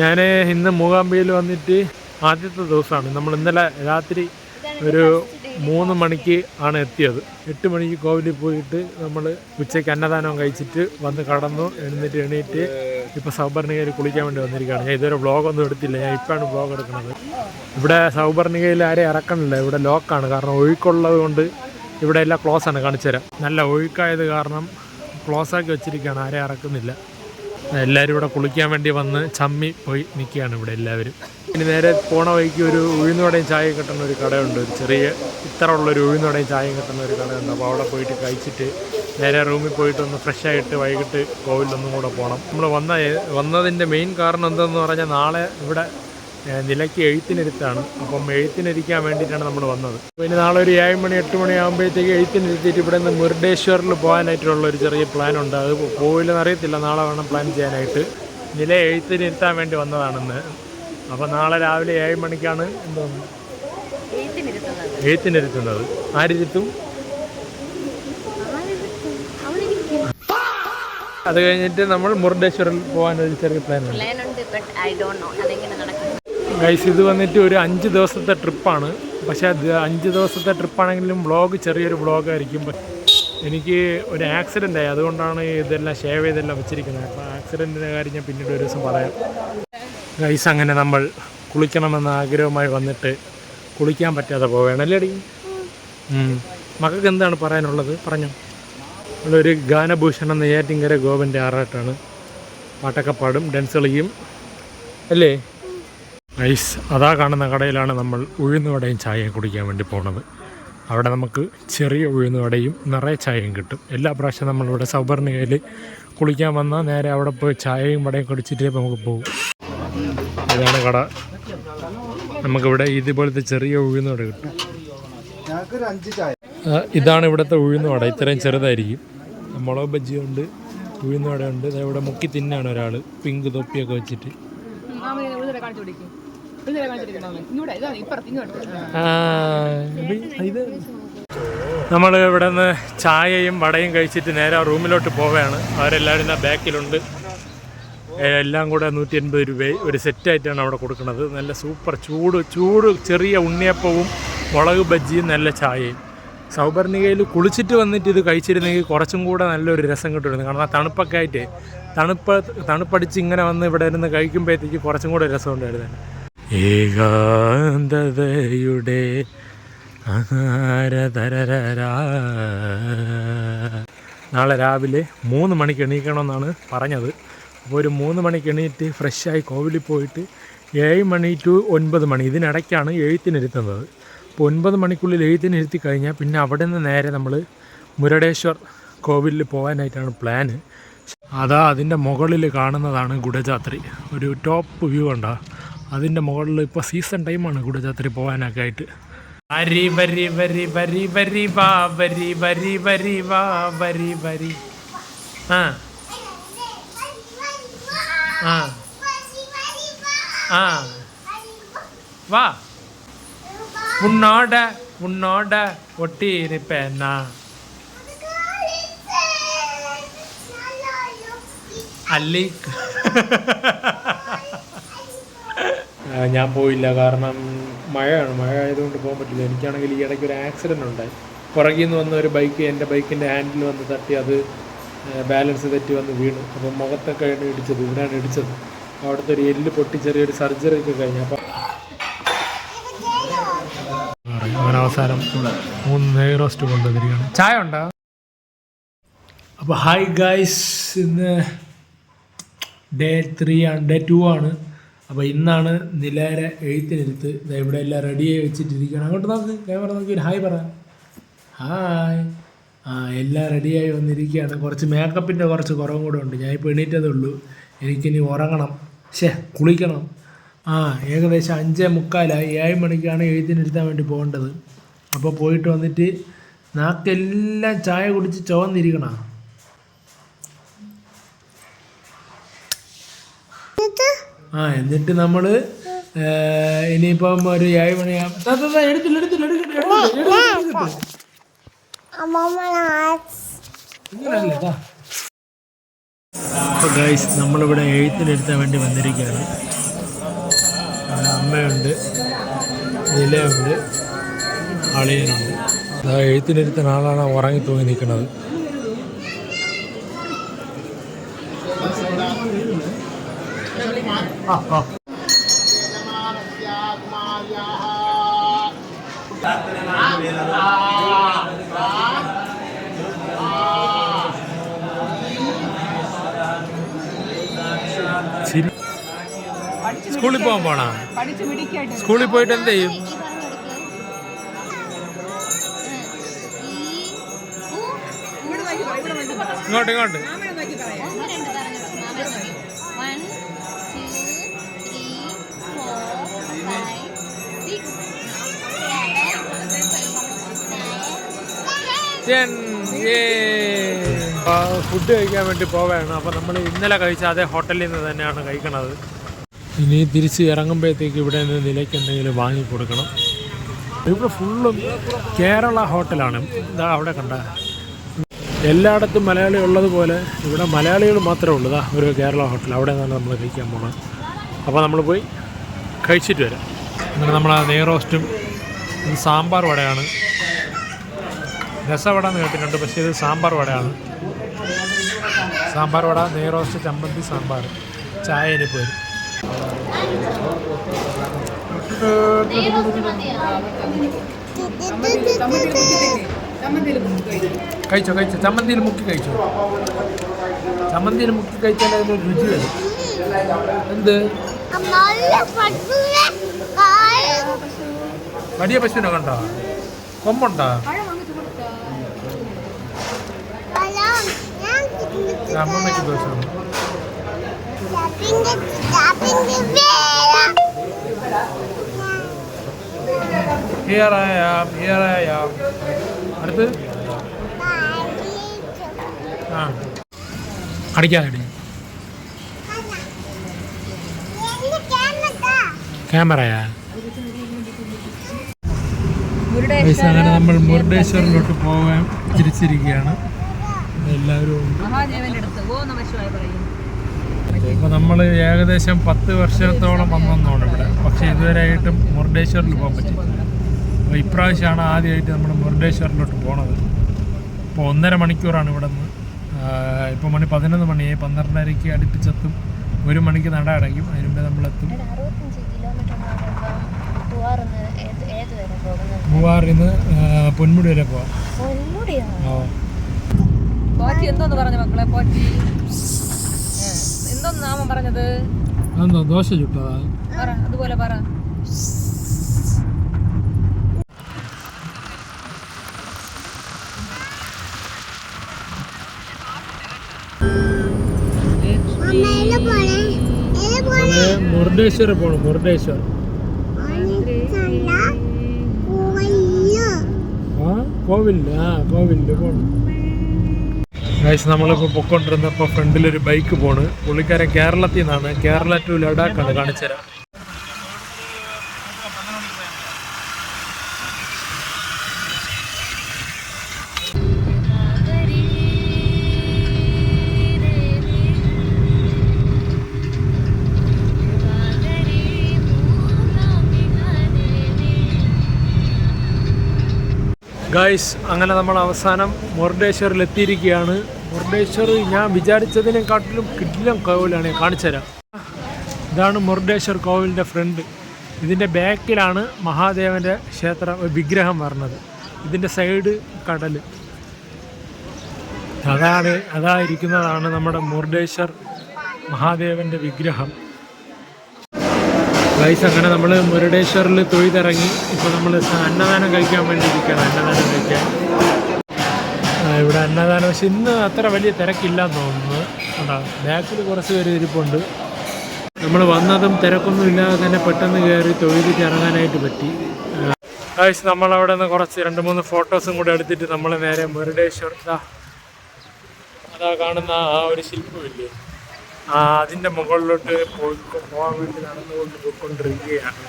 ഞാൻ ഇന്ന് മൂകാംബികയിൽ വന്നിട്ട് ആദ്യത്തെ ദിവസമാണ്. നമ്മൾ ഇന്നലെ രാത്രി ഒരു 3 മണിക്ക് ആണ് എത്തിയത്. 8 മണിക്ക് കോവിലിൽ പോയിട്ട് നമ്മൾ ഉച്ചയ്ക്ക് അന്നദാനം കഴിച്ചിട്ട് വന്ന് കടന്നു. എണീറ്റ് ഇപ്പോൾ സൗപർണികയിൽ കുളിക്കാൻ വേണ്ടി വന്നിരിക്കുകയാണ്. ഞാൻ ഇതുവരെ വ്ളോഗൊന്നും എടുത്തില്ല. ഞാൻ ഇപ്പോഴാണ് വ്ളോഗ് എടുക്കുന്നത്. ഇവിടെ സൗപർണികയിൽ ആരെയും ഇറക്കണില്ല. ഇവിടെ ലോക്കാണ്. കാരണം ഒഴുക്കുള്ളത് കൊണ്ട് ഇവിടെ എല്ലാം ക്ലോസ് ആണ്. കാണിച്ചു തരാം. നല്ല ഒഴുക്കായത് കാരണം ക്ലോസാക്കി വെച്ചിരിക്കുകയാണ്. ആരെയും ഇറക്കുന്നില്ല. എല്ലാവരും ഇവിടെ കുളിക്കാൻ വേണ്ടി വന്ന് ചമ്മി പോയി നിൽക്കുകയാണ് ഇവിടെ എല്ലാവരും. ഇനി നേരെ പോണ വഴിക്ക് ഒരു ഉഴുന്നുവടയും ചായയും കിട്ടുന്ന ഒരു കടയുണ്ട്. ഒരു ചെറിയ ഇത്ര ഉള്ളൊരു ഉഴുന്നുവടയും ചായയും കിട്ടുന്ന ഒരു കടയുണ്ട്. അപ്പോൾ അവിടെ പോയിട്ട് കഴിച്ചിട്ട് നേരെ റൂമിൽ പോയിട്ടൊന്ന് ഫ്രഷായിട്ട് വൈകിട്ട് കോവിലൊന്നും കൂടെ പോകണം. നമ്മൾ വന്നതിൻ്റെ മെയിൻ കാരണം എന്താണെന്ന് പറഞ്ഞാൽ നാളെ ഇവിടെ നിലയ്ക്ക് എഴുത്തിനിരുത്താണ്. അപ്പം എഴുത്തിനിരിക്കാൻ വേണ്ടിയിട്ടാണ് നമ്മൾ വന്നത്. അപ്പോൾ ഇനി നാളെ ഒരു 7 മണി 8 മണി ആകുമ്പോഴത്തേക്ക് എഴുത്തിനിരുത്തിയിട്ട് ഇവിടെ നിന്ന് മുരുടേശ്വറിൽ പോകാനായിട്ടുള്ള ഒരു ചെറിയ പ്ലാനുണ്ട്. അത് പോവില്ലെന്ന് അറിയത്തില്ല. നാളെ വേണം പ്ലാൻ ചെയ്യാനായിട്ട്. നില എഴുത്തിനിരുത്താൻ വേണ്ടി വന്നതാണെന്ന്. അപ്പോൾ നാളെ രാവിലെ 7 മണിക്കാണ് എന്തോന്ന് എഴുത്തിനിരുത്തുന്നത്. ആരിരുത്തും? അത് കഴിഞ്ഞിട്ട് നമ്മൾ മുരുടേശ്വറിൽ പോകാനൊരു ചെറിയ പ്ലാനുണ്ട്. ഗൈസ്, ഇത് വന്നിട്ട് ഒരു 5 ദിവസത്തെ ട്രിപ്പാണ്. പക്ഷേ അത് 5 ദിവസത്തെ ട്രിപ്പാണെങ്കിലും വ്ളോഗ് ചെറിയൊരു വ്ളോഗായിരിക്കും. എനിക്ക് ഒരു ആക്സിഡൻ്റ് ആയി. അതുകൊണ്ടാണ് ഇതെല്ലാം ഷേവ് ചെയ്തെല്ലാം വെച്ചിരിക്കുന്നത്. അപ്പോൾ ആക്സിഡൻറ്റിൻ്റെ കാര്യം ഞാൻ പിന്നീട് ഒരു ദിവസം പറയാം. ഗൈസ്, അങ്ങനെ നമ്മൾ കുളിക്കണമെന്ന ആഗ്രഹമായി വന്നിട്ട് കുളിക്കാൻ പറ്റാതെ പോവുകയാണല്ലേ അടി? മക്കൾക്ക് എന്താണ് പറയാനുള്ളത്? പറഞ്ഞോ. ഒരു ഗാനഭൂഷണം നെയ്യാറ്റിൻകര ഗോപൻ്റെ ആറാട്ടാണ്. പാട്ടൊക്കെ പാടും, ഡാൻസ് കളിക്കും അല്ലേ? ഗൈസ്, അതാ കാണുന്ന കടയിലാണ് നമ്മൾ ഉഴുന്നുവടയും ചായയും കുടിക്കാൻ വേണ്ടി പോകുന്നത്. അവിടെ നമുക്ക് ചെറിയ ഉഴുന്നുവടയും നിറയെ ചായയും കിട്ടും. എല്ലാ പ്രാവശ്യം നമ്മളിവിടെ സൗപർണികയിൽ കുളിക്കാൻ വന്നാൽ നേരെ അവിടെ പോയി ചായയും വടയും കുടിച്ചിട്ടേ നമുക്ക് പോകും. ഇതാണ് കട. നമുക്കിവിടെ ഇതുപോലത്തെ ചെറിയ ഉഴുന്നുവട കിട്ടും. ഇതാണ് ഇവിടുത്തെ ഉഴുന്നുവട. ഇത്രയും ചെറുതായിരിക്കും. മുളക് ബജ്ജിയുണ്ട്, ഉഴുന്നുവടയുണ്ട്. ഇവിടെ മുക്കി തിന്നാണ് ഒരാൾ പിങ്ക് തൊപ്പിയൊക്കെ വെച്ചിട്ട്. നമ്മൾ ഇവിടെ നിന്ന് ചായയും വടയും കഴിച്ചിട്ട് നേരെ റൂമിലോട്ട് പോവുകയാണ്. അവരെല്ലാവരും ബാക്കിലുണ്ട്. എല്ലാം കൂടെ 180 രൂപ ഒരു സെറ്റായിട്ടാണ് അവിടെ കൊടുക്കുന്നത്. നല്ല സൂപ്പർ ചൂട് ചെറിയ ഉണ്ണിയപ്പവും മുളക് ബജ്ജിയും നല്ല ചായയും. സൗപർണികയിൽ കുളിച്ചിട്ട് വന്നിട്ട് ഇത് കഴിച്ചിരുന്നെങ്കിൽ കുറച്ചും കൂടെ നല്ലൊരു രസം കിട്ടുമായിരുന്നു. കാരണം ആ തണുപ്പൊക്കെ ആയിട്ട് തണുപ്പടിച്ച് ഇങ്ങനെ വന്ന് ഇവിടെ ഇരുന്ന് കഴിക്കുമ്പോഴത്തേക്ക് കുറച്ചും കൂടെ രസം ഉണ്ടായിരുന്നു. ഏകാന്തതയുടെ നാളെ രാവിലെ 3 മണിക്ക് എണീക്കണമെന്നാണ് പറഞ്ഞത്. അപ്പോൾ ഒരു 3 മണിക്ക് എണീറ്റ് ഫ്രഷായി കോവിലിൽ പോയിട്ട് 7 മണി ടു 9 മണി ഇതിനിടയ്ക്കാണ് എഴുത്തിനിരുത്തുന്നത്. അപ്പോൾ 9 മണിക്കുള്ളിൽ എഴുത്തിനിരുത്തി കഴിഞ്ഞാൽ പിന്നെ അവിടെ നിന്ന് നേരെ നമ്മൾ മുരുടേശ്വർ കോവിലിൽ പോകാനായിട്ടാണ് പ്ലാന്. അതാ അതിൻ്റെ മുകളിൽ കാണുന്നതാണ് ഗുഡജാത്രി. ഒരു ടോപ്പ് വ്യൂ ഉണ്ടോ? അതിൻ്റെ മുകളിൽ ഇപ്പോൾ സീസൺ ടൈമാണ് ഗുഡജാത്രി പോകാനൊക്കെ ആയിട്ട്. വരി വരി വരി വരി വരി വാ വരി വരി വരി വാ വരി വരി. ആ ആ ആ വാ ഉന്നോട ഒട്ടിയിരിപ്പേന. അല്ലി ഞാൻ പോയില്ല. കാരണം മഴയാണ്. മഴ ആയതുകൊണ്ട് പോകാൻ പറ്റില്ല. എനിക്കാണെങ്കിൽ ഈ ഇടയ്ക്ക് ഒരു ആക്സിഡൻറ്റ് ഉണ്ടായി. പുറകിൽ നിന്ന് വന്ന ഒരു ബൈക്ക് എൻ്റെ ബൈക്കിൻ്റെ ഹാൻഡിൽ വന്ന് തട്ടി അത് ബാലൻസ് തെറ്റി വന്ന് വീണു. അപ്പം മുഖത്തൊക്കെയാണ് ഇടിച്ചത്. ഇവിടെയാണ് ഇടിച്ചത്. അവിടുത്തെ ഒരു എല്ല് പൊട്ടി ചെറിയൊരു സർജറി ഒക്കെ കഴിഞ്ഞു. അപ്പം അങ്ങനെ അവസാനം 3 നെയ് റോസ്റ്റ് കൊണ്ടുവന്നിരിക്കുകയാണ്. ചായ ഉണ്ടോ? അപ്പോൾ ഹായ് ഗൈസ്, ഇന്ന് ഡേ 3 ആണ്, ഡേ 2 ആണ്. അപ്പോൾ ഇന്നാണ് നിലയുടെ എഴുത്തിനിരുത്ത്. ഇവിടെ എല്ലാം റെഡിയായി വെച്ചിട്ടിരിക്കുകയാണ്. അങ്ങോട്ട് നോക്ക്, ക്യാമറ നോക്കി ഒരു ഹായ് പറ. ഹായ്. എല്ലാം റെഡിയായി വന്നിരിക്കുകയാണ്. കുറച്ച് മേക്കപ്പിൻ്റെ കുറച്ച് കുറവും കൂടെ ഉണ്ട്. ഞാനിപ്പോൾ എണീറ്റതേ ഉള്ളൂ. എനിക്കിനി ഉറങ്ങണം, കുളിക്കണം. ഏകദേശം 5:45 7 മണിക്കാണ് എഴുത്തിനിരുത്താൻ വേണ്ടി പോകേണ്ടത്. അപ്പോൾ പോയിട്ട് വന്നിട്ട് നാക്കെല്ലാം ചായ കുടിച്ച് ചുവന്നിരിക്കണം. എന്നിട്ട് നമ്മൾ ഇനിയിപ്പം ഒരു 7 മണിയാകുമ്പോൾ എടുത്തില്ല. അപ്പോൾ ഗൈസ് നമ്മളിവിടെ എഴുത്തിനെടുത്താൻ വേണ്ടി വന്നിരിക്കുകയാണ്. അമ്മയുണ്ട്, നിലയുണ്ട്, അളിയനുണ്ട്. എഴുത്തിനെടുത്ത ആളാണ് ഉറങ്ങി തൂങ്ങി നിൽക്കുന്നത്. സ്കൂളിൽ പോകാൻ പോണ? സ്കൂളിൽ പോയിട്ട് എന്ത് ചെയ്യും? ഇങ്ങോട്ട് ഇങ്ങോട്ട്. ഫുഡ് കഴിക്കാൻ വേണ്ടി പോവുകയാണ്. അപ്പോൾ നമ്മൾ ഇന്നലെ കഴിച്ച അതേ ഹോട്ടലിൽ നിന്ന് തന്നെയാണ് കഴിക്കണത്. ഇനി തിരിച്ച് ഇറങ്ങുമ്പോഴത്തേക്ക് ഇവിടെ നിന്ന് നിലയ്ക്ക് എന്തെങ്കിലും വാങ്ങിക്കൊടുക്കണം. ഇവിടെ ഫുള്ളും കേരള ഹോട്ടലാണ്. ഇതാ അവിടെ കണ്ട എല്ലായിടത്തും മലയാളി ഉള്ളതുപോലെ ഇവിടെ മലയാളികൾ മാത്രമേ ഉള്ളൂ. ഒരു കേരള ഹോട്ടൽ, അവിടെ നിന്നാണ് നമ്മൾ കഴിക്കാൻ പോകുന്നത്. അപ്പോൾ നമ്മൾ പോയി കഴിച്ചിട്ട് വരാം. അങ്ങനെ നമ്മൾ ആ നെയ്റോസ്റ്റും ഇത് സാമ്പാർ വടയാണ്. രസവട എന്ന് കേട്ടിട്ടുണ്ട്, പക്ഷേ ഇത് സാമ്പാർ വടയാണ്. സാമ്പാർ വട, നെയ്റോസ്റ്റ്, ചമ്മന്തി, സാമ്പാർ, ചായ ഇനിപ്പ് വരും. കഴിച്ചോ കഴിച്ചോ, ചമ്മന്തിയിൽ മുക്കി കഴിച്ചോ. ചമ്മന്തിയിൽ മുക്കി കഴിച്ചാൽ അതിനൊരു രുചി വരും. എന്ത് വലിയ പശുവിനെ കണ്ടോ? കൊമ്പുണ്ടോ? അമ്മമ്മയ്ക്ക് ദോഷമാണ്. അടുത്ത് ആ അടിക്കാതെ ക്യാമറയാ. അങ്ങനെ നമ്മൾ മുരുടേശ്വറിലോട്ട് പോകാൻ തിരിച്ചിരിക്കുകയാണ്. എല്ലാവരും ഉണ്ട്. ഇപ്പോൾ നമ്മൾ ഏകദേശം 10 വർഷത്തോളം വന്നെന്നാണ് ഇവിടെ. പക്ഷേ ഇതുവരെയായിട്ടും മുരുടേശ്വറിൽ പോകാൻ പറ്റി. അപ്പോൾ ഇപ്രാവശ്യമാണ് ആദ്യമായിട്ട് നമ്മൾ മുരുടേശ്വറിലോട്ട് പോണത്. ഇപ്പോൾ 1.5 മണിക്കൂറാണ് ഇവിടെ നിന്ന്. ഇപ്പോൾ മണി 11 മണിയായി. 12:30 അടുപ്പിച്ചെത്തും. 1 മണിക്ക് നട അടയ്ക്കും. അതിന് മുമ്പേ നമ്മളെത്തും. മൂവാറിൽ നിന്ന് പൊന്മുടി വരെ പോവാം. എന്തോന്ന് പറഞ്ഞു മക്കളെ? പോറ്റി എന്തോന്ന് നാമം പറഞ്ഞത്? എന്തോ ദോശ ചുട്ടതാ? അതുപോലെ പറ. മുരുടേശ്വർ പോണം. മുരുടേശ്വർ കോവില് പോണം. ഗൈസ് നമ്മളിപ്പോൾ പൊയ്ക്കൊണ്ടിരുന്നപ്പോൾ ഫ്രണ്ടിലൊരു ബൈക്ക് പോണ്. പുള്ളിക്കാരൻ കേരളത്തിൽ നിന്നാണ്. കേരള ടു ലഡാക്കാണ്. കാണിച്ചുതരാം. ഗൈസ് അങ്ങനെ നമ്മൾ അവസാനം മുരുടേശ്വറിൽ എത്തിയിരിക്കുകയാണ്. മുരുടേശ്വർ ഞാൻ വിചാരിച്ചതിനെക്കാട്ടിലും കിടിലം കോവിലാണ്. കാണിച്ചു തരാം. ഇതാണ് മുരുടേശ്വർ കോവിലിൻ്റെ ഫ്രണ്ട്. ഇതിൻ്റെ ബാക്കിലാണ് മഹാദേവൻ്റെ വിഗ്രഹം വരുന്നത്. ഇതിൻ്റെ സൈഡ് കടൽ. അതായിരിക്കുന്നതാണ് നമ്മുടെ മുരുടേശ്വർ മഹാദേവൻ്റെ വിഗ്രഹം. ഗൈസ് അങ്ങനെ നമ്മൾ മുരുടേശ്വറിൽ തൊഴുതിറങ്ങി. ഇപ്പോൾ നമ്മൾ അന്നദാനം കഴിക്കാൻ വേണ്ടി ഇരിക്കുകയാണ്. അന്നദാനം കഴിക്കാൻ ഇവിടെ അന്നദാനം. പക്ഷെ ഇന്ന് അത്ര വലിയ തിരക്കില്ലാന്ന് തോന്നുന്നു. കേട്ടോ, ബാക്കിൽ കുറച്ച് പേര് ഇരിപ്പുണ്ട്. നമ്മൾ വന്നതും തിരക്കൊന്നും ഇല്ലാതെ തന്നെ പെട്ടെന്ന് കയറി തൊഴുതിട്ട് ഇറങ്ങാനായിട്ട് പറ്റി. ഗൈസ് നമ്മളവിടെ നിന്ന് കുറച്ച് 2-3 ഫോട്ടോസും കൂടെ എടുത്തിട്ട് നമ്മൾ നേരെ മുരുടേശ്വർ അതാ കാണുന്ന ആ ഒരു ശില്പമില്ലേ, അതിൻ്റെ മുകളിലോട്ട് പോകാൻ വേണ്ടി നടന്നുകൊണ്ട് പോയിക്കൊണ്ടിരിക്കുകയാണ്.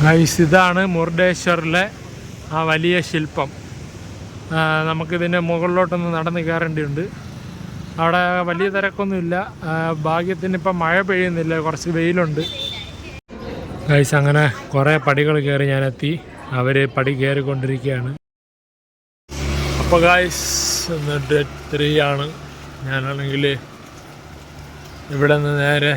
ഗൈസ് ഇതാണ് മുരുടേശ്വറിലെ ആ വലിയ ശില്പം. നമുക്കിതിൻ്റെ മുകളിലോട്ടൊന്ന് നടന്ന് കയറേണ്ടിയുണ്ട്. അവിടെ വലിയ തിരക്കൊന്നുമില്ല. ഭാഗ്യത്തിന് ഇപ്പം മഴ പെയ്യുന്നില്ല, കുറച്ച് വെയിലുണ്ട്. ഗൈസ് അങ്ങനെ കുറേ പടികൾ കയറി ഞാനെത്തി. അവർ പടി കയറിക്കൊണ്ടിരിക്കുകയാണ്. അപ്പോൾ ഗൈസ് ഡേ 3 ആണ്. ഞാനാണെങ്കിൽ ഇവിടെ നിന്ന് നേരെ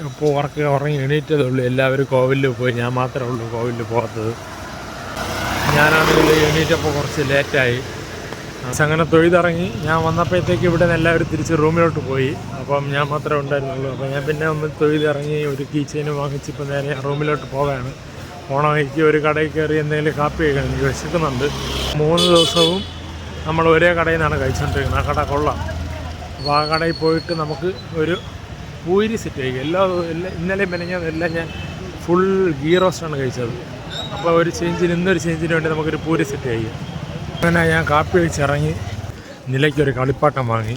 ഇപ്പോൾ ഉറങ്ങി എണീറ്റതേ ഉള്ളൂ. എല്ലാവരും കോവിലിൽ പോയി, ഞാൻ മാത്രമേ ഉള്ളൂ കോവിലിൽ പോകാത്തത്. ഞാനാണെങ്കിൽ എണീറ്റപ്പോൾ കുറച്ച് ലേറ്റായി. അങ്ങനെ തൊഴുതിറങ്ങി ഞാൻ വന്നപ്പോഴത്തേക്ക് ഇവിടെ നിന്ന് എല്ലാവരും തിരിച്ച് റൂമിലോട്ട് പോയി. അപ്പം ഞാൻ മാത്രമേ ഉണ്ടായിരുന്നുള്ളൂ. അപ്പോൾ ഞാൻ പിന്നെ ഒന്ന് തൊഴുതിറങ്ങി ഒരു കീ ചെയിൻ വാങ്ങിച്ച് ഇപ്പോൾ നേരെ റൂമിലോട്ട് പോകാനാണ്. ഓണമായിക്ക് ഒരു കടയിൽ കയറി എന്തെങ്കിലും കാപ്പി കഴിക്കണം, എനിക്ക് വിശക്കുന്നുണ്ട്. 3 ദിവസവും നമ്മൾ ഒരേ കടയിൽ നിന്നാണ് കഴിച്ചുകൊണ്ടിരിക്കുന്നത്. ആ കട കൊള്ളാം. അപ്പോൾ ആ കടയിൽ പോയിട്ട് നമുക്ക് ഒരു പൂരി സെറ്റ് കഴിക്കും. ഇന്നലെയും മെനഞ്ഞതെല്ലാം ഞാൻ ഫുൾ ഗീ റോസ്റ്റാണ് കഴിച്ചത്. അപ്പോൾ ഒരു ചേഞ്ചിന് ഇന്നൊരു ചേഞ്ചിന് വേണ്ടി നമുക്കൊരു പൂരി സെറ്റ് കഴിക്കാം. അങ്ങനെ ഞാൻ കാപ്പി കഴിച്ചിറങ്ങി നിലയ്ക്കൊരു കളിപ്പാട്ടം വാങ്ങി.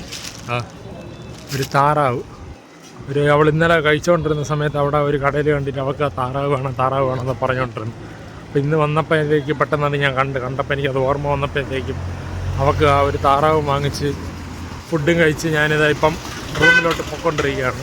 ഒരു താറാവ്. അവൾ ഇന്നലെ കഴിച്ചുകൊണ്ടിരുന്ന സമയത്ത് അവിടെ ഒരു കടയിൽ കണ്ടിട്ട് അവൾക്ക് ആ താറാവ് വേണമെന്ന് പറഞ്ഞുകൊണ്ടിരുന്നു. അപ്പോൾ ഇന്ന് വന്നപ്പോഴത്തേക്ക് പെട്ടെന്നാണ് ഞാൻ കണ്ടപ്പോൾ എനിക്കത് ഓർമ്മ വന്നപ്പോഴത്തേക്കും അവൾക്ക് ആ ഒരു താറാവ് വാങ്ങിച്ച് ഫുഡും കഴിച്ച് ഞാനിതാ ഇപ്പം റൂമിലോട്ട് പൊയ്ക്കൊണ്ടിരിക്കുകയാണ്.